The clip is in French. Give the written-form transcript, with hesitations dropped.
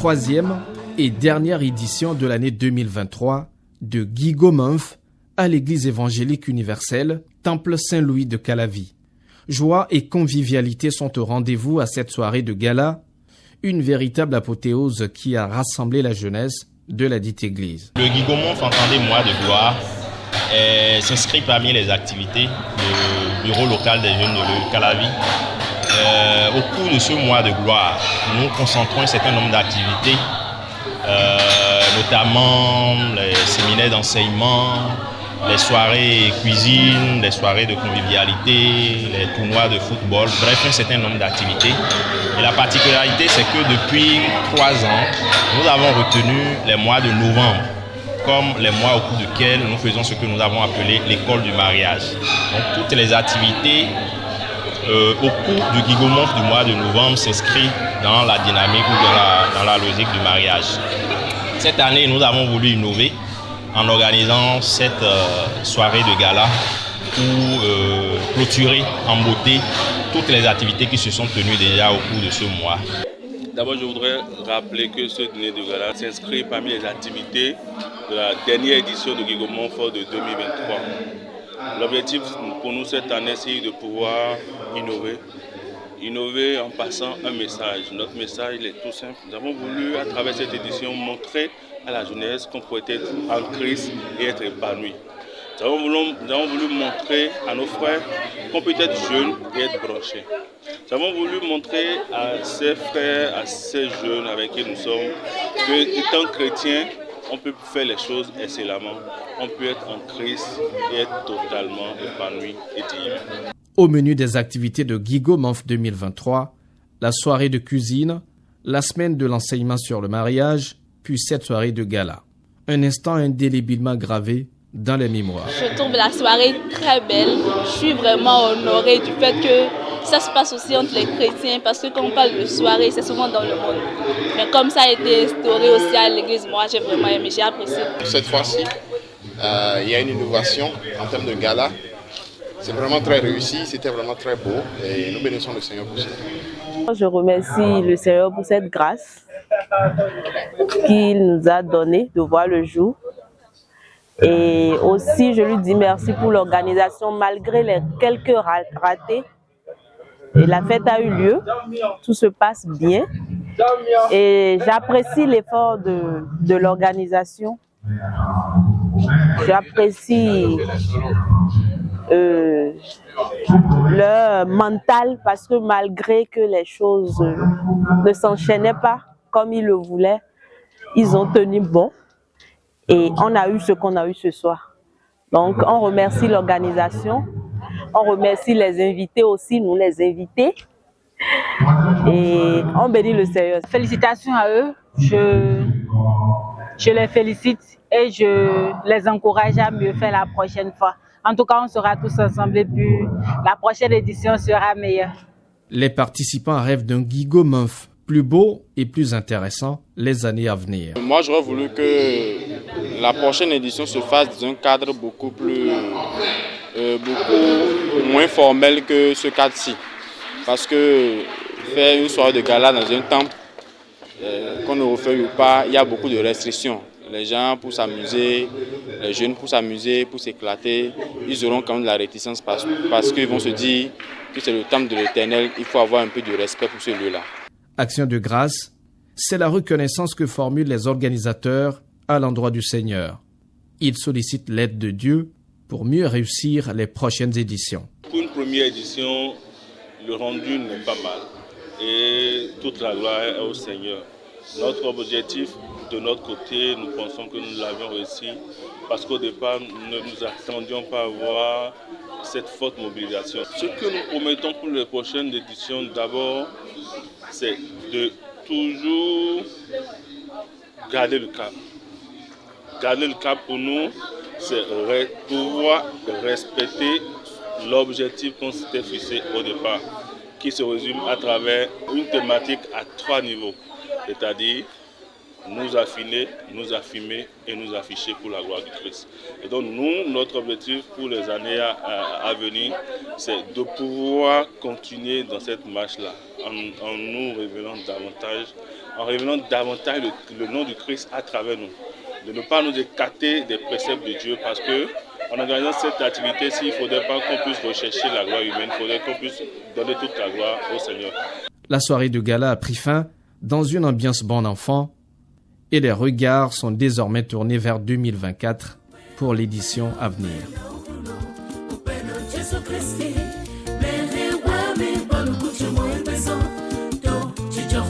troisième et dernière édition de l'année 2023 de Guigo Month à l'église évangélique universelle Temple Saint-Louis de Calavi. Joie et convivialité sont au rendez-vous à cette soirée de gala, une véritable apothéose qui a rassemblé la jeunesse de la dite église. Le Guigo Month, entendez mois de gloire, s'inscrit parmi les activités du bureau local des jeunes de Calavi. Au cours de ce mois de gloire, nous concentrons un certain nombre d'activités, notamment les séminaires d'enseignement, les soirées cuisine, les soirées de convivialité, les tournois de football, bref, un certain nombre d'activités. Et la particularité, c'est que depuis 3 ans, nous avons retenu les mois de novembre comme les mois au cours desquels nous faisons ce que nous avons appelé l'école du mariage. Donc toutes les activités au cours du Guigo Month du mois de novembre s'inscrivent dans la dynamique ou dans la logique du mariage. Cette année, nous avons voulu innover en organisant cette soirée de gala pour clôturer en beauté toutes les activités qui se sont tenues déjà au cours de ce mois. D'abord, je voudrais rappeler que ce dîner de gala s'inscrit parmi les activités de la dernière édition de Guigo Month de 2023. L'objectif pour nous cette année, c'est de pouvoir innover en passant un message. Notre message il est tout simple. Nous avons voulu, à travers cette édition, montrer à la jeunesse qu'on peut être en Christ et être épanoui. Nous avons voulu montrer à nos frères qu'on peut être jeune et être branché. Nous avons voulu montrer à ces frères, à ces jeunes avec qui nous sommes, qu'étant chrétiens, on peut faire les choses excellemment. On peut être en Christ et être totalement épanoui et digne. Au menu des activités de Guigo Month 2023, la soirée de cuisine, la semaine de l'enseignement sur le mariage, puis cette soirée de gala. Un instant indélébilement gravé dans les mémoires. Je trouve la soirée très belle. Je suis vraiment honorée du fait que ça se passe aussi entre les chrétiens parce que quand on parle de soirée, c'est souvent dans le monde. Mais comme ça a été instauré aussi à l'église, moi j'ai vraiment aimé, j'ai apprécié. Cette fois-ci, il y a une innovation en termes de gala. C'est vraiment très réussi, c'était vraiment très beau et nous bénissons le Seigneur pour ça. Je remercie le Seigneur pour cette grâce qu'il nous a donnée de voir le jour. Et aussi, je lui dis merci pour l'organisation malgré les quelques ratés. Et la fête a eu lieu, tout se passe bien. Et j'apprécie l'effort de l'organisation. J'apprécie leur mental parce que malgré que les choses ne s'enchaînaient pas comme ils le voulaient, ils ont tenu bon et on a eu ce qu'on a eu ce soir. Donc on remercie l'organisation, on remercie les invités aussi, nous les invités, et on bénit le Seigneur. Félicitations à eux, je les félicite et je les encourage à mieux faire la prochaine fois. En tout cas, on sera tous ensemble et puis la prochaine édition sera meilleure. Les participants rêvent d'un Guigo Month plus beau et plus intéressant les années à venir. Moi, j'aurais voulu que la prochaine édition se fasse dans un cadre beaucoup moins formel que ce cadre-ci. Parce que faire une soirée de gala dans un temple, qu'on ne refait ou pas, il y a beaucoup de restrictions. Les gens pour s'amuser, les jeunes pour s'amuser, pour s'éclater, ils auront quand même de la réticence parce qu'ils vont se dire que c'est le temple de l'Éternel, il faut avoir un peu de respect pour ce lieu-là. Action de grâce, c'est la reconnaissance que formulent les organisateurs à l'endroit du Seigneur. Ils sollicitent l'aide de Dieu pour mieux réussir les prochaines éditions. Pour une première édition, le rendu n'est pas mal et toute la gloire est au Seigneur. Notre objectif, de notre côté, nous pensons que nous l'avions réussi parce qu'au départ, nous ne nous attendions pas à voir cette forte mobilisation. Ce que nous promettons pour les prochaines éditions, d'abord, c'est de toujours garder le cap. Garder le cap pour nous, c'est pouvoir respecter l'objectif qu'on s'était fixé au départ, qui se résume à travers une thématique à 3 niveaux, c'est-à-dire nous affiner, nous affirmer et nous afficher pour la gloire du Christ. Et donc nous, notre objectif pour les années à venir, c'est de pouvoir continuer dans cette marche-là, en nous révélant davantage le nom du Christ à travers nous. De ne pas nous écarter des préceptes de Dieu, parce que en organisant cette activité-ci, il ne faudrait pas qu'on puisse rechercher la gloire humaine, il faudrait qu'on puisse donner toute la gloire au Seigneur. La soirée de gala a pris fin dans une ambiance bon enfant et les regards sont désormais tournés vers 2024 pour l'édition à venir.